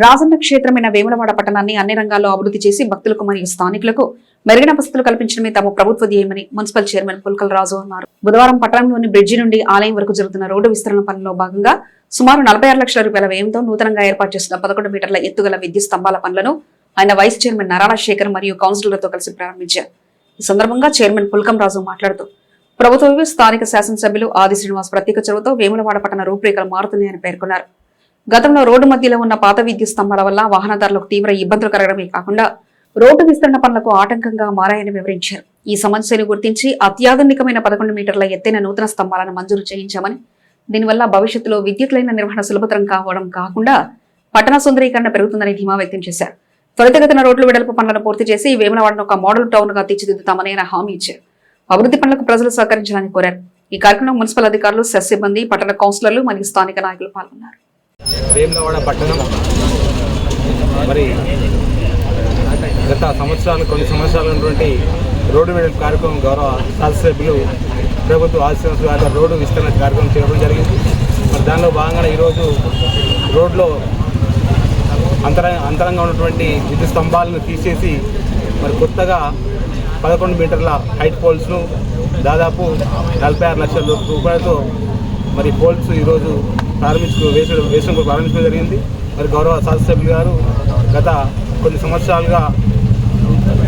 రాజన్న క్షేత్రమైన వేములవాడ పట్టణాన్ని అన్ని రంగాల్లో అభివృద్ధి చేసి భక్తులకు మరియు స్థానికులకు మెరుగైన వసతులు కల్పించడమే తమ ప్రభుత్వ ధ్యేయమని మున్సిపల్ చైర్మన్ పుల్కల్ రాజు అన్నారు. బుధవారం పట్టణంలోని బ్రిడ్జి నుండి ఆలయం వరకు జరుగుతున్న రోడ్డు విస్తరణ పనుల్లో భాగంగా సుమారు 46 లక్షల రూపాయల వ్యయంతో నూతనంగా ఏర్పాటు చేసిన 11 మీటర్ల ఎత్తుగల విద్యుత్ స్తంభాల పనులను ఆయన వైస్ చైర్మన్ నారాయణ శేఖర్ మరియు కౌన్సిలర్లతో కలిసి ప్రారంభించారు. ఈ సందర్భంగా చైర్మన్ పుల్కం రాజు మాట్లాడుతూ ప్రభుత్వ స్థానిక శాసనసభ్యులు ఆది శ్రీనివాస్ ప్రత్యేక చొరవతో వేములవాడ పట్టణ రూపురేఖలు మారుతున్నాయని పేర్కొన్నారు. గతంలో రోడ్డు మధ్యలో ఉన్న పాత విద్యుత్ స్తంభాల వల్ల వాహనదారులకు తీవ్ర ఇబ్బందులు కలగడమే కాకుండా రోడ్డు విస్తరణ పనులకు ఆటంకంగా మారాయని వివరించారు. ఈ సమస్యను గుర్తించి అత్యాధునికమైన 11 మీటర్ల ఎత్తైన నూతన స్తంభాలను మంజూరు చేయించామని, దీనివల్ల భవిష్యత్తులో విద్యుత్ లైన్ల నిర్వహణ సులభతరం కావడం కాకుండా పట్టణ సుందరీకరణ పెరుగుతుందని ధీమా వ్యక్తం చేశారు. త్వరితగతిన రోడ్లు వెడల్పు పనులను పూర్తి చేసి వేములవాడను ఒక మోడల్ టౌన్ గా తీర్చిదిద్దుతామని ఆయన హామీ ఇచ్చారు. అభివృద్ధి పనులకు ప్రజలు సహకరించాలని కోరారు. ఈ కార్యక్రమంలో మున్సిపల్ అధికారులు, సెస్ సిబ్బంది, పట్టణ కౌన్సిలర్లు మరియు స్థానిక నాయకులు పాల్గొన్నారు. వేములవాడ పట్టణం మరి గత కొన్ని సంవత్సరాలు ఉన్నటువంటి రోడ్డు వెడల్పు కార్యక్రమం గౌరవ శాసనసభ్యులు ప్రభుత్వ ఆశీస్సుల గారి రోడ్డు విస్తరణ కార్యక్రమం చేయడం జరిగింది. మరి దానిలో భాగంగా ఈరోజు రోడ్లో అంతరంగా ఉన్నటువంటి విద్యుత్ స్తంభాలను తీసేసి మరి కొత్తగా 11 మీటర్ల హైట్ పోల్స్ను దాదాపు 46 లక్షల రూపాయలతో మరి పోల్స్ ఈరోజు వేసడం ప్రారంభించడం జరిగింది. మరి గౌరవ శాసనసభ్యులు గారు గత కొన్ని సంవత్సరాలుగా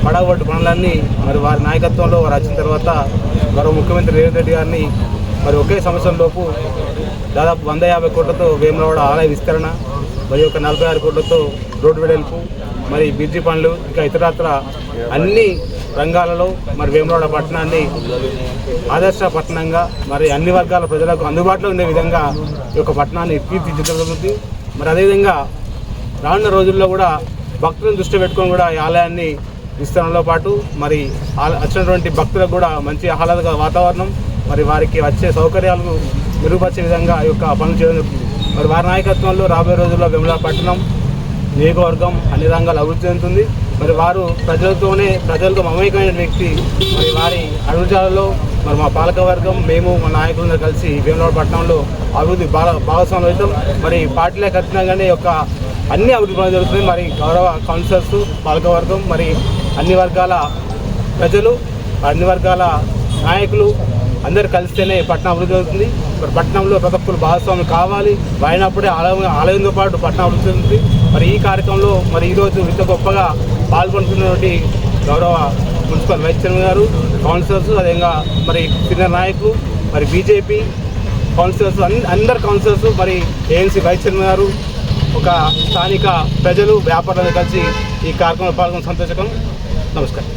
పడగొట్టు పనులన్నీ మరి వారి నాయకత్వంలో వారు వచ్చిన తర్వాత గౌరవ ముఖ్యమంత్రి రేవంత్ రెడ్డి గారిని మరి ఒకే సంవత్సరంలోపు దాదాపు 150 కోట్లతో వేములవాడ ఆలయ విస్తరణ, మరి ఒక 46 కోట్లతో రోడ్డు వెడల్పు, మరి బ్రిడ్జి పనులు, ఇంకా ఇతరత్ర అన్ని రంగాలలో మరి వేములవాడ పట్టణాన్ని ఆదర్శ పట్టణంగా మరి అన్ని వర్గాల ప్రజలకు అందుబాటులో ఉండే విధంగా ఈ యొక్క పట్టణాన్ని తీర్చిదిద్దగలుగుతుంది. మరి అదేవిధంగా రానున్న రోజుల్లో కూడా భక్తులను దృష్టి పెట్టుకొని కూడా ఈ ఆలయాన్ని విస్తరణలో పాటు మరి వచ్చినటువంటి భక్తులకు కూడా మంచి ఆహ్లాదక వాతావరణం, మరి వారికి వచ్చే సౌకర్యాలను మెరుగుపరిచే విధంగా ఈ యొక్క పనులు చేయడం జరుగుతుంది. మరి వారి నాయకత్వంలో రాబోయే రోజుల్లో వేములవాడ పట్టణం నియోజకవర్గం అన్ని రంగాలు అభివృద్ధి చెందుతుంది. మరి వారు ప్రజలతో మమేకమైన వ్యక్తి. మరి వారి అడుగుజాలలో మరి మా పాలకవర్గం, మేము మా నాయకులందరూ కలిసి వేములవాడ పట్టణంలో అభివృద్ధి భాగస్వామ్యం అవుతాం. మరి పార్టీలకు అతీతంగానే యొక్క అన్ని అభివృద్ధి పనులు జరుగుతుంది. మరి గౌరవ కౌన్సిలర్స్, పాలకవర్గం, మరి అన్ని వర్గాల ప్రజలు, అన్ని వర్గాల నాయకులు అందరు కలిస్తేనే పట్టణం అభివృద్ధి అవుతుంది. మరి పట్టణంలో ప్రతి ఒక్కరు భాగస్వామ్యం కావాలి. అయినప్పుడే ఆలయంతో పాటు పట్టణం అభివృద్ధి అవుతుంది. మరి ఈ కార్యక్రమంలో మరి ఈరోజు ఇంత గొప్పగా పాల్గొంటున్నటువంటి గౌరవ మున్సిపల్ వైస్ చైర్మన్ గారు, కౌన్సిలర్స్, అదేవిధంగా మరి సీనియర్ నాయకులు, మరి బీజేపీ కౌన్సిలర్స్, అందరు కౌన్సిలర్స్, మరి ఏఎన్సీ వైస్ చైర్మన్ గారు, ఒక స్థానిక ప్రజలు, వ్యాపారులు కలిసి ఈ కార్యక్రమంలో పాల్గొన్న సంతోషకరం. నమస్కారం.